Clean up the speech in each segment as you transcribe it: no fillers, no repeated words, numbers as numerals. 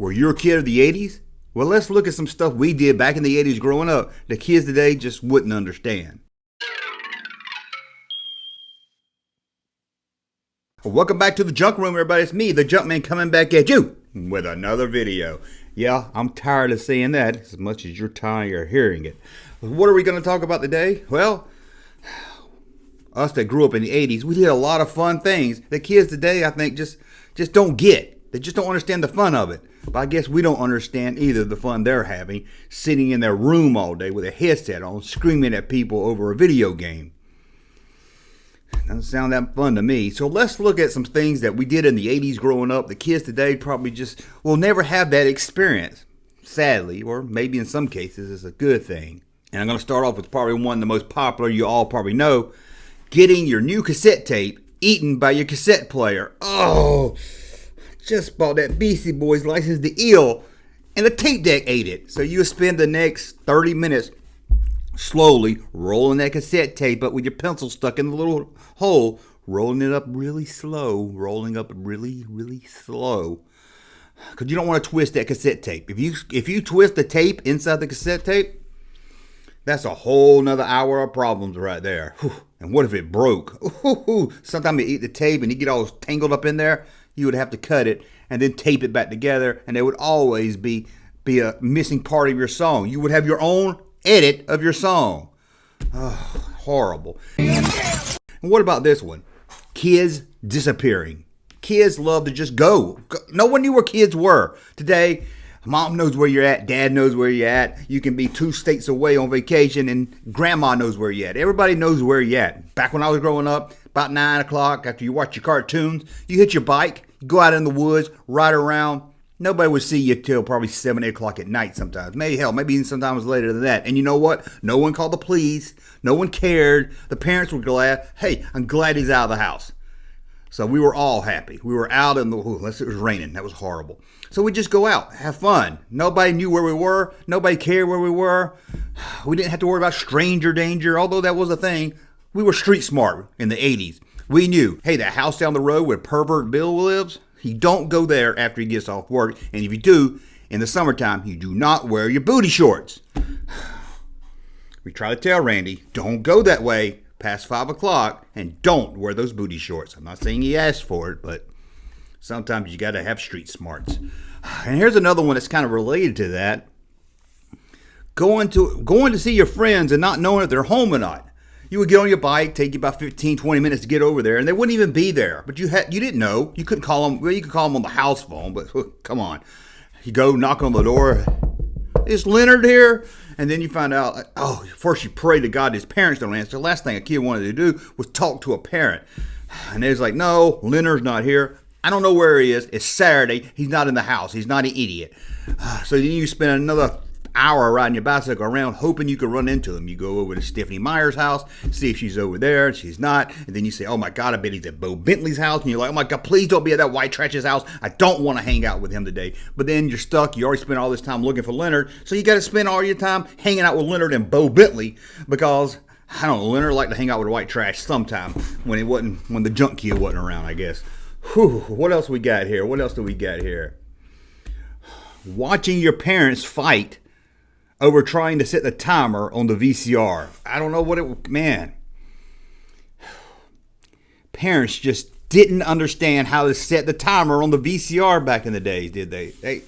Were you a kid of the 80s? Well, let's look at some stuff we did back in the 80s growing up that kids today just wouldn't understand. Well, welcome back to the Junk Room, everybody. It's me, the Junkman, coming back at you with another video. Yeah, I'm tired of saying that as much as you're tired of hearing it. What are we going to talk about today? Well, us that grew up in the 80s, we did a lot of fun things that kids today, I think, just don't get. They just don't understand the fun of it. But I guess we don't understand either the fun they're having, sitting in their room all day with a headset on, screaming at people over a video game. Doesn't sound that fun to me. So let's look at some things that we did in the 80s growing up. The kids today probably just will never have that experience, sadly, or maybe in some cases it's a good thing. And I'm going to start off with probably one of the most popular you all probably know, getting your new cassette tape eaten by your cassette player. Oh, just bought that Beastie Boys License to Ill, and the tape deck ate it. So you spend the next 30 minutes slowly rolling that cassette tape up with your pencil stuck in the little hole, rolling it up really slow, rolling up really, really slow. Because you don't want to twist that cassette tape. If you twist the tape inside the cassette tape, that's a whole nother hour of problems right there. And what if it broke? Sometimes you eat the tape and you get all tangled up in there. You would have to cut it and then tape it back together, and there would always be a missing part of your song. You would have your own edit of your song. Oh, horrible. And what about this one? Kids disappearing. Kids love to just go. No one knew where kids were. Today, mom knows where you're at. Dad knows where you're at. You can be 2 states away on vacation, and grandma knows where you're at. Everybody knows where you're at. Back when I was growing up, about 9 o'clock, after you watch your cartoons, you hit your bike, go out in the woods, ride around. Nobody would see you till probably 7, 8 o'clock at night sometimes. Maybe even sometimes later than that. And you know what? No one called the police. No one cared. The parents were glad. Hey, I'm glad he's out of the house. So we were all happy. We were out in the, unless it was raining. That was horrible. So we just go out, have fun. Nobody knew where we were. Nobody cared where we were. We didn't have to worry about stranger danger, although that was a thing. We were street smart in the 80s. We knew, hey, that house down the road where pervert Bill lives, he don't go there after he gets off work. And if you do, in the summertime, you do not wear your booty shorts. We try to tell Randy, don't go that way past 5 o'clock and don't wear those booty shorts. I'm not saying he asked for it, but sometimes you got to have street smarts. And here's another one that's kind of related to that. Going to see your friends and not knowing if they're home or not. You would get on your bike, take you about 15, 20 minutes to get over there, and they wouldn't even be there. But you didn't know. You couldn't call them. Well, you could call them on the house phone, but come on. You go knock on the door. Is Leonard here? And then you find out, first you pray to God his parents don't answer. The last thing a kid wanted to do was talk to a parent. And they're like, no, Leonard's not here. I don't know where he is. It's Saturday. He's not in the house. He's not an idiot. So then you spend another hour riding your bicycle around hoping you can run into him. You go over to Stephanie Meyer's house, see if she's over there, and she's not. And then you say, oh my God, I bet he's at Bo Bentley's house. And you're like, oh my God, please don't be at that white trash's house. I don't want to hang out with him today. But then you're stuck. You already spent all this time looking for Leonard. So you got to spend all your time hanging out with Leonard and Bo Bentley because, I don't know, Leonard liked to hang out with the white trash sometime when the junk kid wasn't around, I guess. Whew, what else we got here? What else do we got here? Watching your parents fight over trying to set the timer on the VCR. I don't know man. Parents just didn't understand how to set the timer on the VCR back in the days, did they? They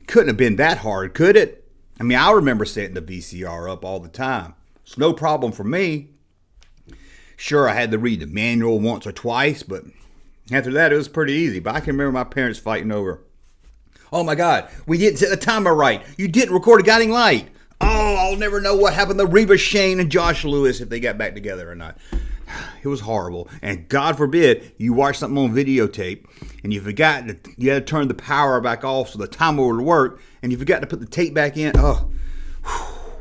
couldn't have been that hard, could it? I mean, I remember setting the VCR up all the time. It's no problem for me. Sure, I had to read the manual once or twice, but after that, it was pretty easy. But I can remember my parents fighting over, oh my God, we didn't set the timer right. You didn't record a guiding light. Oh, I'll never know what happened to Reba Shane and Josh Lewis if they got back together or not. It was horrible. And God forbid you watch something on videotape and you forgot that you had to turn the power back off so the timer would work and you forgot to put the tape back in. Oh,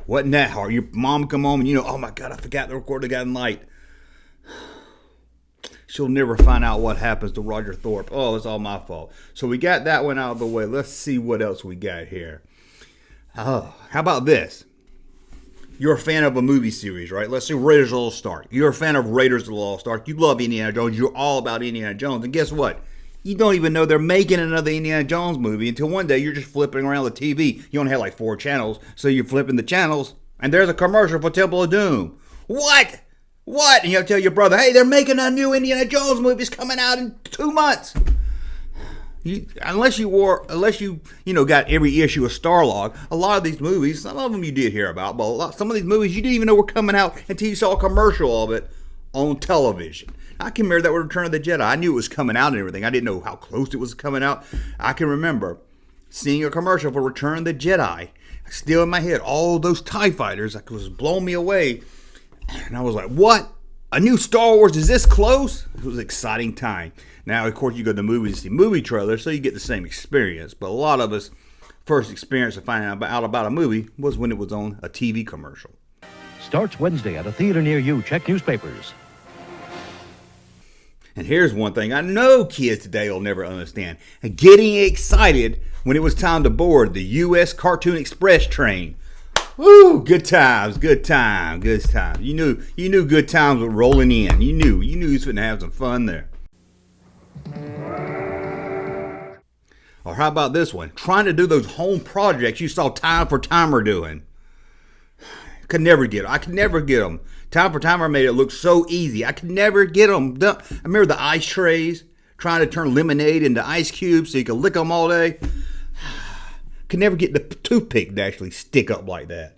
wasn't that hard? Your mom would come home and oh my God, I forgot to record the guiding light. She'll never find out what happens to Roger Thorpe. Oh, it's all my fault. So we got that one out of the way. Let's see what else we got here. Oh, how about this? You're a fan of a movie series, right? Let's say Raiders of the Lost Ark. You're a fan of Raiders of the Lost Ark. You love Indiana Jones. You're all about Indiana Jones. And guess what? You don't even know they're making another Indiana Jones movie until one day you're just flipping around the TV. You only have like 4 channels, so you're flipping the channels, and there's a commercial for Temple of Doom. What? What? And you'll tell your brother, hey, they're making a new Indiana Jones movie. It's coming out in 2 months. Unless you got every issue of Starlog, a lot of these movies, some of them you did hear about, but some of these movies you didn't even know were coming out until you saw a commercial of it on television. I can remember that with Return of the Jedi. I knew it was coming out and everything. I didn't know how close it was coming out. I can remember seeing a commercial for Return of the Jedi. Still in my head, all those TIE fighters, it was blowing me away. And I was like, what? A new Star Wars is this close? It was an exciting time. Now, of course, you go to the movies and see movie trailers, so you get the same experience. But a lot of us, first experience of finding out about a movie was when it was on a TV commercial. Starts Wednesday at a theater near you. Check newspapers. And here's one thing I know kids today will never understand. Getting excited when it was time to board the U.S. Cartoon Express train. Woo! Good times, good time, good time. You knew good times were rolling in. You knew you was finna have some fun there. Or how about this one? Trying to do those home projects you saw Time for Timer doing. Could never get them. I could never get them. Time for Timer made it look so easy. I could never get them. I remember the Ashtrays, trying to turn lemonade into ice cubes so you could lick them all day. Could never get the toothpick to actually stick up like that.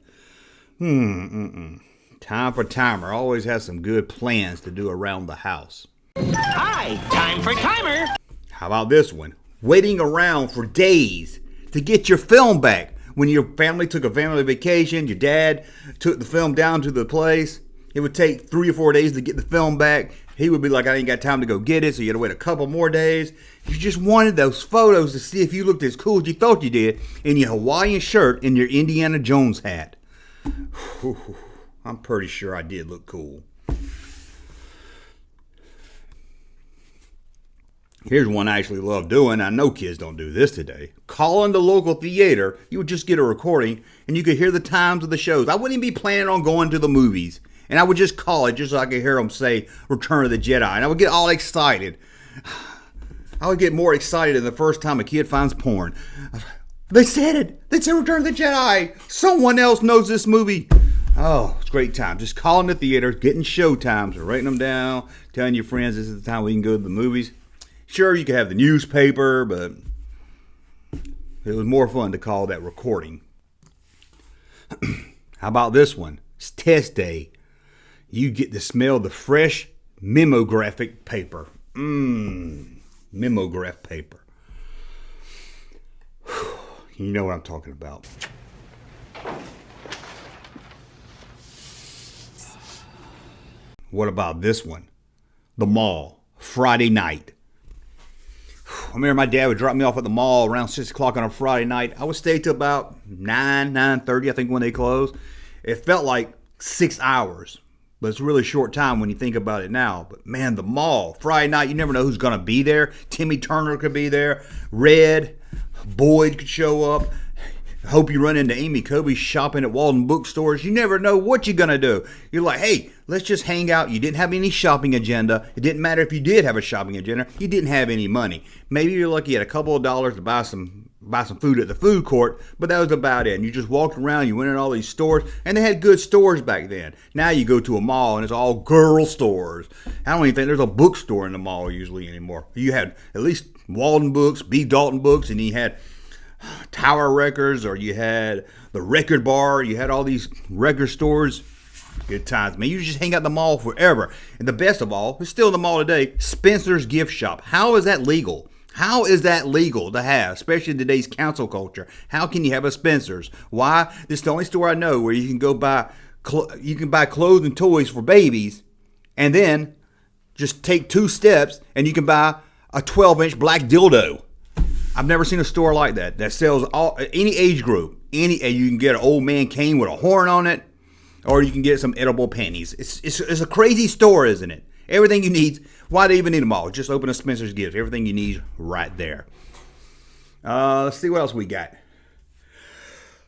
Time for Timer always has some good plans to do around the house. Hi, Time for Timer. How about this one? Waiting around for days to get your film back. When your family took a family vacation, your dad took the film down to the place, it would take 3 or 4 days to get the film back. He would be like, I ain't got time to go get it, so you had to wait a couple more days. You just wanted those photos to see if you looked as cool as you thought you did in your Hawaiian shirt and your Indiana Jones hat. I'm pretty sure I did look cool. Here's one I actually love doing. I know kids don't do this today. Calling the local theater. You would just get a recording and you could hear the times of the shows. I wouldn't even be planning on going to the movies. And I would just call it just so I could hear them say Return of the Jedi. And I would get all excited. I would get more excited than the first time a kid finds porn. They said it. They said Return of the Jedi. Someone else knows this movie. Oh, it's a great time. Just calling the theater, getting show times, writing them down, telling your friends this is the time we can go to the movies. Sure, you could have the newspaper, but it was more fun to call that recording. How about this one? It's test day. You get to smell the fresh memographic paper. Memograph paper. You know what I'm talking about. What about this one? The mall, Friday night. I remember my dad would drop me off at the mall around 6 o'clock on a Friday night. I would stay till about 9:30, I think, when they closed. It felt like 6 hours, but it's a really short time when you think about it now. But man, the mall, Friday night, you never know who's going to be there. Timmy Turner could be there. Red, Boyd could show up. Hope you run into Amy Kobe shopping at Walden bookstores. You never know what you're going to do. You're like, hey, let's just hang out. You didn't have any shopping agenda. It didn't matter if you did have a shopping agenda. You didn't have any money. Maybe you're lucky you had a couple of dollars to buy some food at the food court, but that was about it. And you just walked around, you went in all these stores, and they had good stores back then. Now you go to a mall, and it's all girl stores. I don't even think there's a bookstore in the mall usually anymore. You had at least Walden Books, B. Dalton Books, and you had Tower Records, or you had the Record Bar. You had all these record stores. Good times, man. You just hang out the mall forever. And the best of all, it's still in the mall today, Spencer's Gift Shop. How is that legal? How is that legal to have, especially in today's cancel culture? How can you have a Spencer's? Why? This is the only store I know where you can go buy clothes and toys for babies, and then just take 2 steps and you can buy a 12-inch black dildo. I've never seen a store like that sells any age group. You can get an old man cane with a horn on it, or you can get some edible panties. It's a crazy store, isn't it? Everything you need. Why do you even need them all? Just open a Spencer's Gifts. Everything you need right there. Let's see what else we got.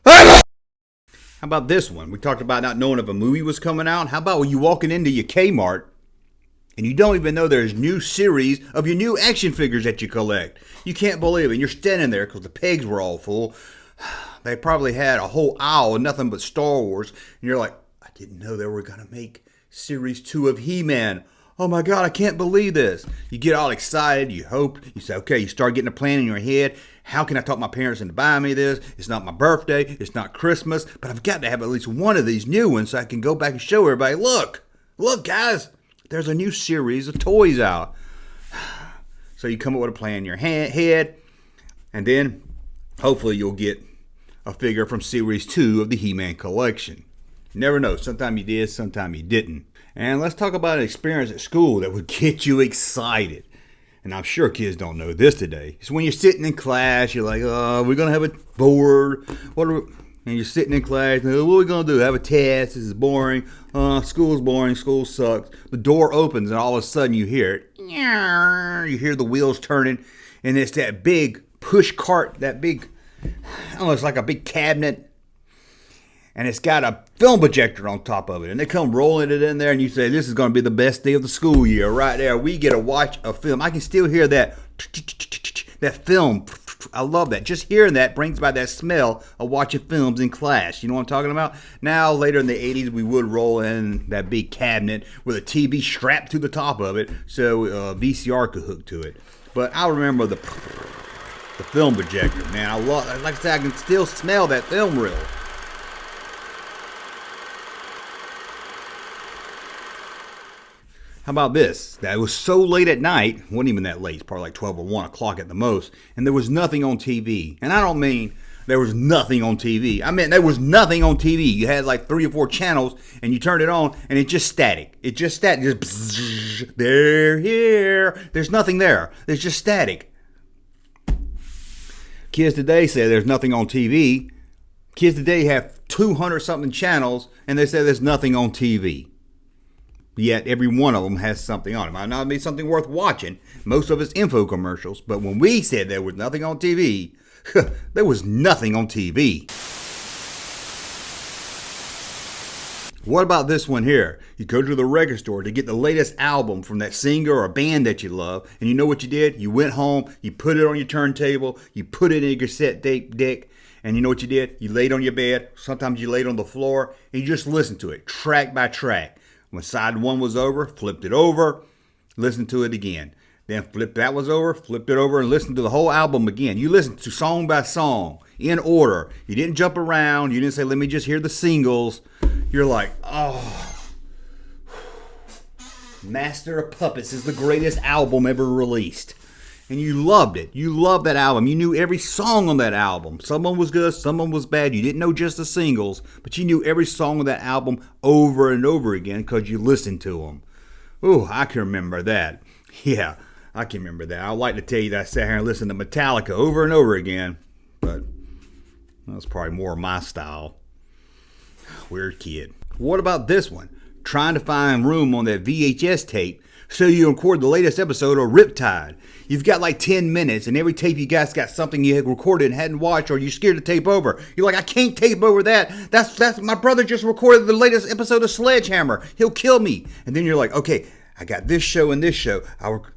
How about this one? We talked about not knowing if a movie was coming out. How about when you walking into your Kmart And you don't even know there's new series of your new action figures that you collect. You can't believe it. And you're standing there because the pegs were all full. They probably had a whole aisle of nothing but Star Wars. And you're like, I didn't know they were going to make Series 2 of He-Man. Oh my God, I can't believe this. You get all excited. You hope. You say, okay, you start getting a plan in your head. How can I talk my parents into buying me this? It's not my birthday. It's not Christmas. But I've got to have at least one of these new ones so I can go back and show everybody, look, guys. There's a new series of toys out. So you come up with a plan in your head, and then hopefully you'll get a figure from Series 2 of the He-Man collection. You never know. Sometimes you did, sometimes you didn't. And let's talk about an experience at school that would get you excited. And I'm sure kids don't know this today. It's when you're sitting in class, you're like, oh, we're going to have a board. And you're sitting in class, and what are we going to do? Have a test? This is boring. School's boring. School sucks. The door opens, and all of a sudden you hear it. You hear the wheels turning, and it's that big push cart, that big, I don't know, it's like a big cabinet, and it's got a film projector on top of it, and they come rolling it in there, and you say, this is going to be the best day of the school year right there. We get to watch a film. I can still hear that film. I love that. Just hearing that brings by that smell of watching films in class. You know what I'm talking about? Now, later in the 80s, we would roll in that big cabinet with a TV strapped to the top of it so VCR could hook to it. But I remember the film projector. Man, like I said, I can still smell that film reel. How about this? That was so late at night, wasn't even that late, it's probably like 12 or 1 o'clock at the most, and there was nothing on TV. And I don't mean there was nothing on TV. I mean there was nothing on TV. You had like 3 or 4 channels, and you turned it on, and it's just static. It's just static. Just bzzz, they're here. There's nothing there. There's just static. Kids today say there's nothing on TV. Kids today have 200-something channels, and they say there's nothing on TV. Yet every one of them has something on it. Might not be something worth watching. Most of it's info commercials. But when we said there was nothing on TV, there was nothing on TV. What about this one here? You go to the record store to get the latest album from that singer or band that you love, and you know what you did? You went home, you put it on your turntable, you put it in your cassette deck, and you know what you did? You laid on your bed, sometimes you laid on the floor, and you just listened to it, track by track. When side 1 was over, flipped it over, listened to it again. Then that was over, flipped it over, and listened to the whole album again. You listened to song by song, in order. You didn't jump around. You didn't say, let me just hear the singles. You're like, oh. Master of Puppets is the greatest album ever released. And you loved it. You loved that album. You knew every song on that album. Some of them was good, some of them was bad. You didn't know just the singles, but you knew every song of that album over and over again because you listened to them. Ooh, I can remember that. Yeah, I can remember that. I'd like to tell you that I sat here and listened to Metallica over and over again, but that's probably more my style. Weird kid. What about this one? Trying to find room on that VHS tape so you record the latest episode of Riptide. You've got like 10 minutes, and every tape you guys got something you had recorded and hadn't watched, or you're scared to tape over. You're like, I can't tape over that. That's my brother just recorded the latest episode of Sledgehammer. He'll kill me. And then you're like, okay, I got this show and this show.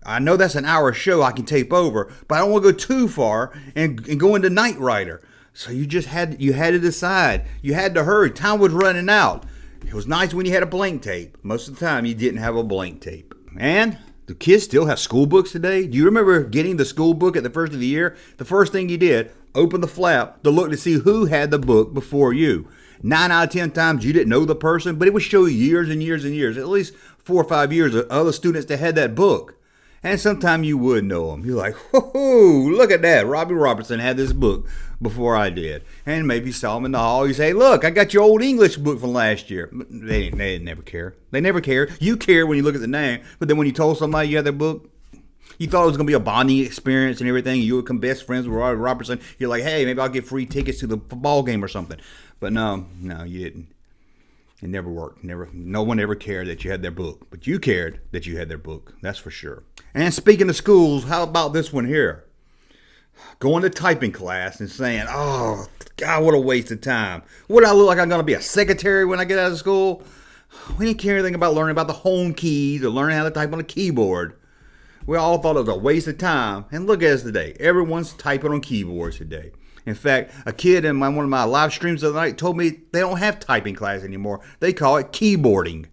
I know that's an hour show I can tape over, but I don't want to go too far and go into Knight Rider. So you had to decide. You had to hurry. Time was running out. It was nice when you had a blank tape. Most of the time, you didn't have a blank tape. And do kids still have school books today? Do you remember getting the school book at the first of the year? The first thing you did, open the flap to look to see who had the book before you. 9 out of 10 times you didn't know the person, but it would show you years and years and years, at least 4 or 5 years of other students that had that book. And sometimes you would know them. You're like, whoo, look at that. Robbie Robertson had this book before I did. And maybe you saw him in the hall. You say, look, I got your old English book from last year. They never care. They never care. You care when you look at the name. But then when you told somebody you had their book, you thought it was going to be a bonding experience and everything. You would become best friends with Robbie Robertson. You're like, hey, maybe I'll get free tickets to the ball game or something. But no, you didn't. It never worked. No one ever cared that you had their book. But you cared that you had their book. That's for sure. And speaking of schools, how about this one here? Going to typing class and saying, oh, God, what a waste of time. What do I look like? I'm going to be a secretary when I get out of school? We didn't care anything about learning about the home keys or learning how to type on a keyboard. We all thought it was a waste of time. And look at us today. Everyone's typing on keyboards today. In fact, a kid in one of my live streams the other night told me they don't have typing class anymore. They call it keyboarding.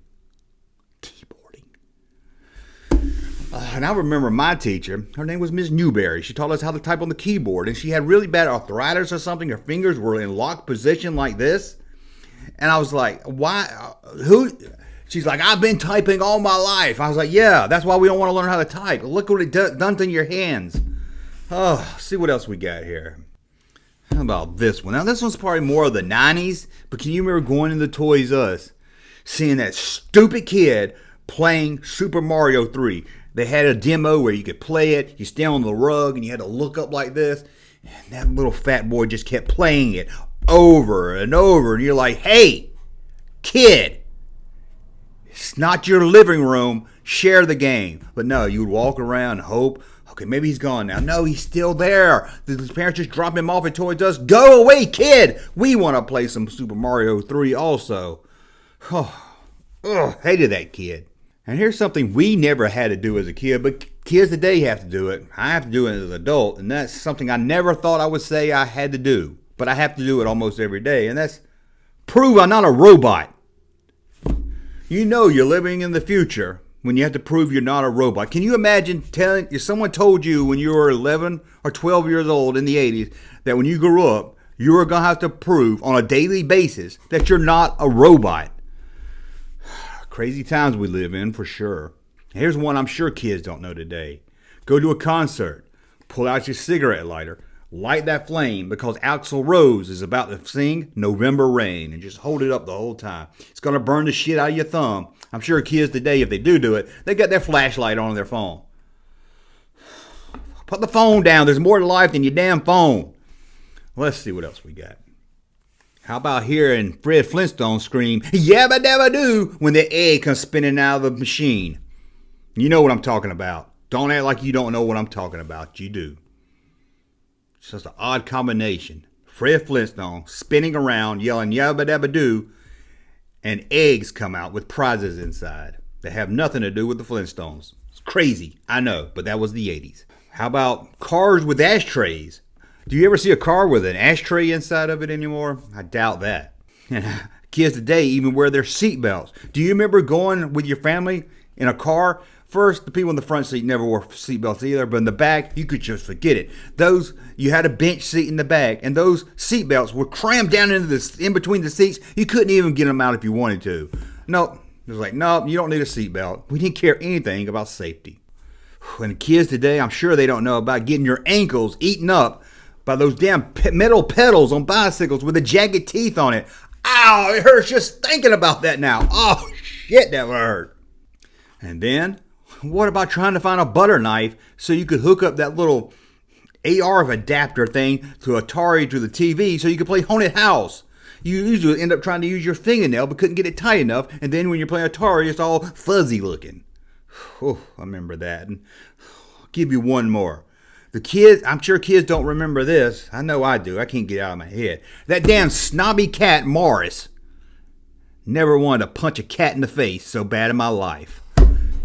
And I remember my teacher, her name was Miss Newberry. She taught us how to type on the keyboard, and she had really bad arthritis or something. Her fingers were in locked position like this. And I was like, why? Who? She's like, I've been typing all my life. I was like, yeah, that's why we don't want to learn how to type. Look what it done to your hands. Oh, see what else we got here. How about this one? Now, this one's probably more of the 90s, but can you remember going into Toys R Us, seeing that stupid kid playing Super Mario 3? They had a demo where you could play it, you stand on the rug, and you had to look up like this. And that little fat boy just kept playing it over and over. And you're like, hey, kid, it's not your living room. Share the game. But no, you would walk around and hope, okay, maybe he's gone now. No, he's still there. His parents just dropped him off at Toys R Us. Go away, kid. We want to play some Super Mario 3 also. Hated that kid. And here's something we never had to do as a kid, but kids today have to do it. I have to do it as an adult, and that's something I never thought I would say I had to do. But I have to do it almost every day, and that's prove I'm not a robot. You know you're living in the future when you have to prove you're not a robot. Can you imagine if someone told you when you were 11 or 12 years old in the 80s that when you grew up, you were going to have to prove on a daily basis that you're not a robot? Crazy times we live in, for sure. Here's one I'm sure kids don't know today. Go to a concert, pull out your cigarette lighter, light that flame because Axl Rose is about to sing November Rain, and just hold it up the whole time. It's going to burn the shit out of your thumb. I'm sure kids today, if they do it, they got their flashlight on their phone. Put the phone down. There's more to life than your damn phone. Let's see what else we got. How about hearing Fred Flintstone scream, yabba dabba doo, when the egg comes spinning out of the machine? You know what I'm talking about. Don't act like you don't know what I'm talking about. You do. It's just an odd combination. Fred Flintstone spinning around, yelling yabba dabba doo, and eggs come out with prizes inside that have nothing to do with the Flintstones. It's crazy, I know, but that was the 80s. How about cars with ashtrays? Do you ever see a car with an ashtray inside of it anymore? I doubt that. Kids today even wear their seatbelts. Do you remember going with your family in a car? First, the people in the front seat never wore seatbelts either, but in the back, you could just forget it. You had a bench seat in the back, and those seatbelts were crammed down in between the seats. You couldn't even get them out if you wanted to. Nope. It was like, nope, you don't need a seatbelt. We didn't care anything about safety. And kids today, I'm sure they don't know about getting your ankles eaten up by those damn metal pedals on bicycles with the jagged teeth on it. Ow, it hurts just thinking about that now. Oh, shit, that would hurt. And then, what about trying to find a butter knife so you could hook up that little AR adapter thing to Atari to the TV so you could play Haunted House? You usually end up trying to use your fingernail but couldn't get it tight enough, and then when you're playing Atari, it's all fuzzy looking. Oh, I remember that. And I'll give you one more. The kids, I'm sure kids don't remember this. I know I do. I can't get it out of my head. That damn snobby cat, Morris. Never wanted to punch a cat in the face so bad in my life.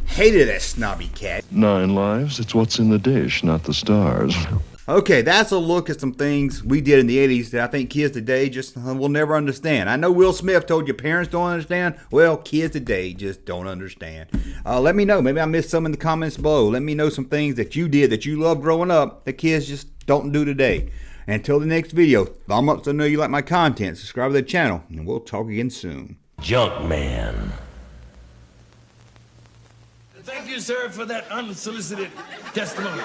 Hated that snobby cat. 9 lives, it's what's in the dish, not the stars. Okay, that's a look at some things we did in the 80s that I think kids today just will never understand. I know Will Smith told you parents don't understand. Well, kids today just don't understand. Let me know. Maybe I missed some in the comments below. Let me know some things that you did that you loved growing up that kids just don't do today. And until the next video, thumb up so I know you like my content. Subscribe to the channel, and we'll talk again soon. Junkman. Thank you, sir, for that unsolicited testimony.